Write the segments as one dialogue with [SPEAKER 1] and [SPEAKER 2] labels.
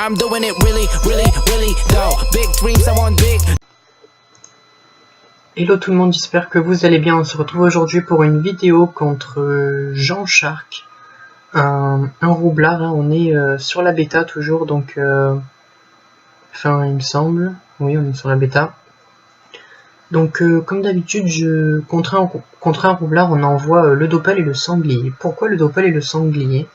[SPEAKER 1] I'm doing it really, really, really though. Big dreams, I want big.
[SPEAKER 2] Hello tout le monde, j'espère que vous allez bien. On se retrouve aujourd'hui pour une vidéo contre Jean Shark, un roublard. Hein. On est sur la bêta toujours, donc enfin il me semble, oui on est sur la bêta. Donc comme d'habitude, contre un roublard on envoie le Doppel et le sanglier. Pourquoi le Doppel et le sanglier?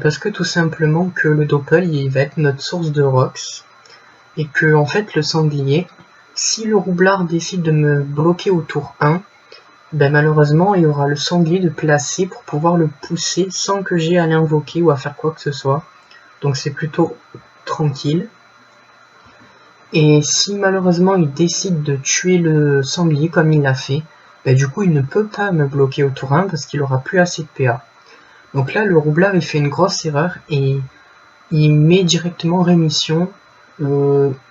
[SPEAKER 2] Parce que tout simplement que le Doppel il va être notre source de Rox, et que en fait le sanglier, si le roublard décide de me bloquer au tour 1, ben malheureusement il y aura le sanglier de placer pour pouvoir le pousser sans que j'ai à l'invoquer ou à faire quoi que ce soit. Donc c'est plutôt tranquille. Et si malheureusement il décide de tuer le sanglier comme il l'a fait, ben du coup il ne peut pas me bloquer au tour 1 parce qu'il aura plus assez de PA. Donc là le roublard il fait une grosse erreur et il met directement rémission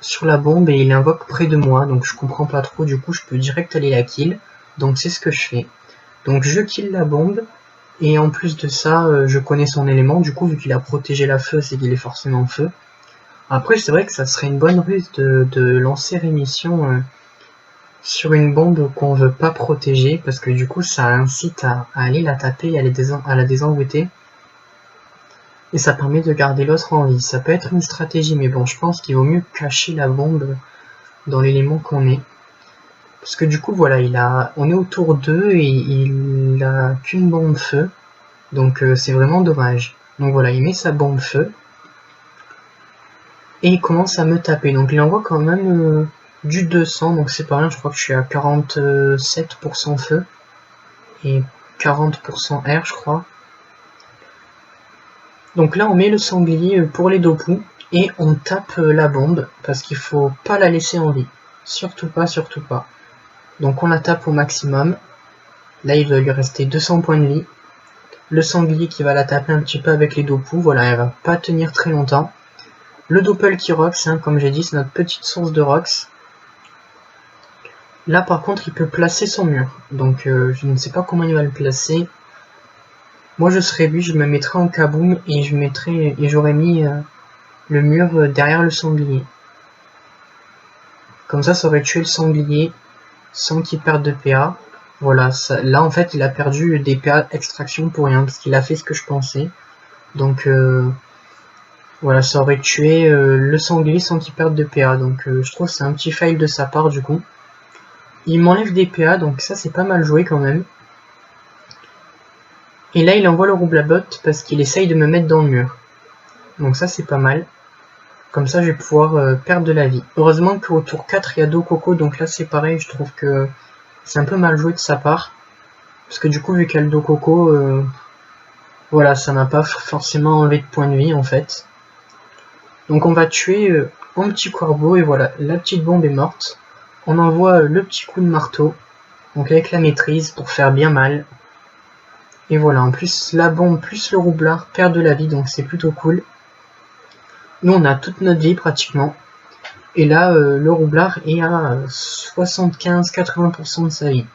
[SPEAKER 2] sur la bombe et il invoque près de moi, donc je comprends pas trop, du coup je peux direct aller la kill, donc c'est ce que je fais. Donc je kill la bombe, et en plus de ça, je connais son élément, du coup vu qu'il a protégé la feu, c'est qu'il est forcément feu. Après c'est vrai que ça serait une bonne ruse de lancer rémission sur une bombe qu'on veut pas protéger, parce que du coup ça incite à aller la taper et à la désenvoûter. Et ça permet de garder l'autre en vie. Ça peut être une stratégie, mais bon, je pense qu'il vaut mieux cacher la bombe dans l'élément qu'on est. Parce que du coup, voilà, on est au tour 2 et il a qu'une bombe feu. Donc c'est vraiment dommage. Donc voilà, il met sa bombe feu. Et il commence à me taper. Donc il envoie quand même du 200, donc c'est pas rien, je crois que je suis à 47% feu. Et 40% air, je crois. Donc là on met le sanglier pour les dopous et on tape la bombe parce qu'il faut pas la laisser en vie. Surtout pas, surtout pas. Donc on la tape au maximum. Là il va lui rester 200 points de vie. Le sanglier qui va la taper un petit peu avec les dopous, voilà, elle va pas tenir très longtemps. Le Doppel qui rox, hein, comme j'ai dit, c'est notre petite source de rox. Là par contre il peut placer son mur. Donc je ne sais pas comment il va le placer. Moi je serais lui, je me mettrais en kaboom et j'aurais mis le mur derrière le sanglier. Comme ça aurait tué le sanglier sans qu'il perde de PA. Voilà, là en fait il a perdu des PA extraction pour rien parce qu'il a fait ce que je pensais. Donc voilà, ça aurait tué le sanglier sans qu'il perde de PA. Donc je trouve que c'est un petit fail de sa part du coup. Il m'enlève des PA, donc ça c'est pas mal joué quand même. Et là il envoie le roublabot parce qu'il essaye de me mettre dans le mur. Donc ça c'est pas mal. Comme ça je vais pouvoir perdre de la vie. Heureusement qu'au tour 4 il y a Dokoko, donc là c'est pareil, je trouve que c'est un peu mal joué de sa part. Parce que du coup vu qu'il y a le Dokoko, voilà, ça m'a pas forcément enlevé de points de vie en fait. Donc on va tuer un petit corbeau et voilà, la petite bombe est morte. On envoie le petit coup de marteau, donc avec la maîtrise pour faire bien mal. Et voilà, en plus la bombe plus le roublard perd de la vie, donc c'est plutôt cool. Nous on a toute notre vie pratiquement. Et là le roublard est à 75-80% de sa vie.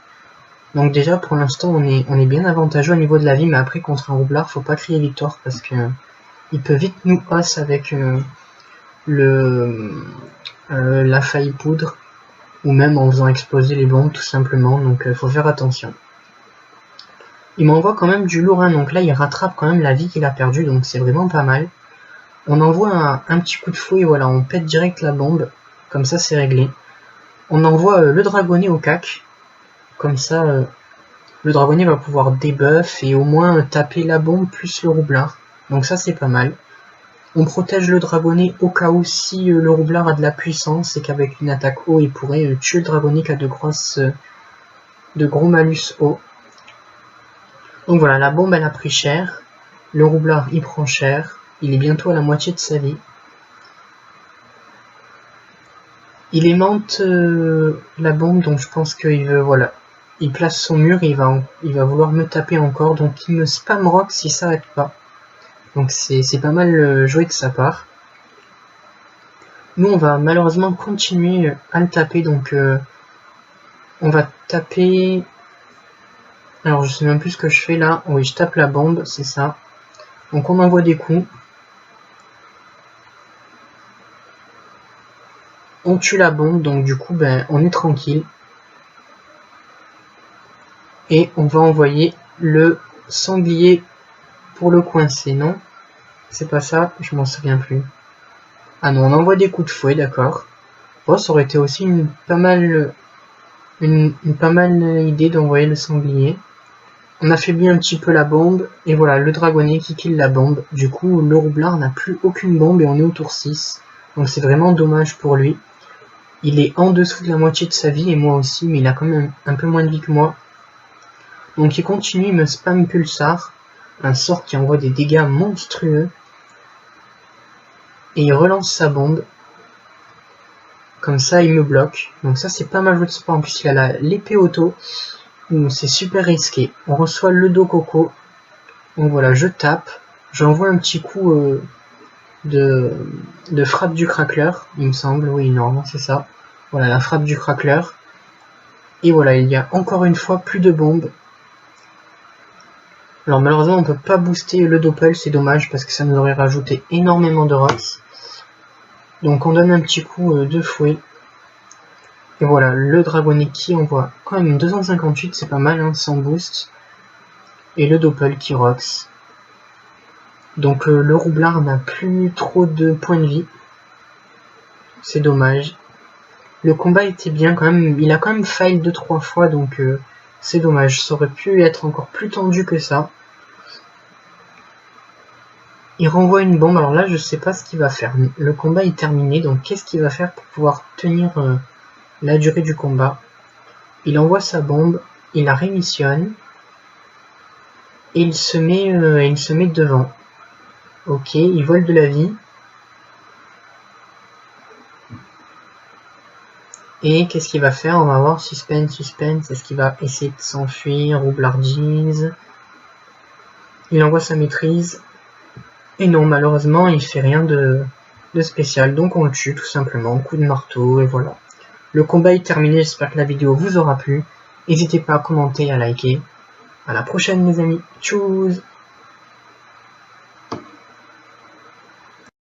[SPEAKER 2] Donc déjà pour l'instant on est bien avantageux au niveau de la vie, mais après contre un roublard faut pas crier victoire parce que il peut vite nous os avec la faille poudre, ou même en faisant exploser les bombes tout simplement, donc faut faire attention. Il m'envoie quand même du lourd, hein, donc là il rattrape quand même la vie qu'il a perdue, donc c'est vraiment pas mal. On envoie un petit coup de fouet, voilà, on pète direct la bombe, comme ça c'est réglé. On envoie le dragonnet au cac, comme ça le dragonnet va pouvoir debuff et au moins taper la bombe plus le roublard, donc ça c'est pas mal. On protège le dragonnet au cas où si le roublard a de la puissance et qu'avec une attaque haut il pourrait tuer le dragonnet qui a de gros malus haut. Donc voilà, la bombe elle a pris cher, le roublard il prend cher, il est bientôt à la moitié de sa vie. Il aimante la bombe, donc je pense qu'il veut, voilà, il place son mur et il va vouloir me taper encore, donc il me spam rock s'il s'arrête pas. Donc c'est pas mal joué de sa part. Nous on va malheureusement continuer à le taper, donc on va taper... Alors je sais même plus ce que je fais là. Oui, je tape la bombe, c'est ça. Donc on envoie des coups. On tue la bombe, donc du coup, ben, on est tranquille. Et on va envoyer le sanglier pour le coincer, non? C'est pas ça, je m'en souviens plus. Ah non, on envoie des coups de fouet, d'accord. Bon, ça aurait été aussi une pas mal idée d'envoyer le sanglier. On affaiblit un petit peu la bombe, et voilà, le dragonnier qui kill la bombe. Du coup, le roublard n'a plus aucune bombe et on est au tour 6. Donc c'est vraiment dommage pour lui. Il est en dessous de la moitié de sa vie, et moi aussi, mais il a quand même un peu moins de vie que moi. Donc il continue, il me spam pulsar, un sort qui envoie des dégâts monstrueux. Et il relance sa bombe. Comme ça, il me bloque. Donc ça, c'est pas mal joué de sport. En plus, il a l'épée auto. C'est super risqué. On reçoit le dos coco. Donc voilà, je tape. J'envoie un petit coup de frappe du crackler, il me semble. Oui, normalement, c'est ça. Voilà, la frappe du crackler. Et voilà, il y a encore une fois plus de bombes. Alors malheureusement, on peut pas booster le doppel. C'est dommage parce que ça nous aurait rajouté énormément de rocks. Donc on donne un petit coup de fouet. Et voilà, le dragonnier qui envoie quand même 258, c'est pas mal, hein, sans boost. Et le doppel qui rocks. Donc le roublard n'a plus trop de points de vie. C'est dommage. Le combat était bien quand même, il a quand même fail 2-3 fois, donc c'est dommage. Ça aurait pu être encore plus tendu que ça. Il renvoie une bombe, alors là je sais pas ce qu'il va faire. Le combat est terminé, donc qu'est-ce qu'il va faire pour pouvoir tenir la durée du combat? Il envoie sa bombe, il la rémissionne, et il se met devant. Ok, il vole de la vie. Et qu'est-ce qu'il va faire? On va voir, suspense. Est-ce qu'il va essayer de s'enfuir, roublardise? Il envoie sa maîtrise. Et non, malheureusement, il fait rien de spécial, donc on le tue tout simplement, coup de marteau, et voilà. Le combat est terminé, j'espère que la vidéo vous aura plu. N'hésitez pas à commenter, à liker. À la prochaine les amis, tchuss!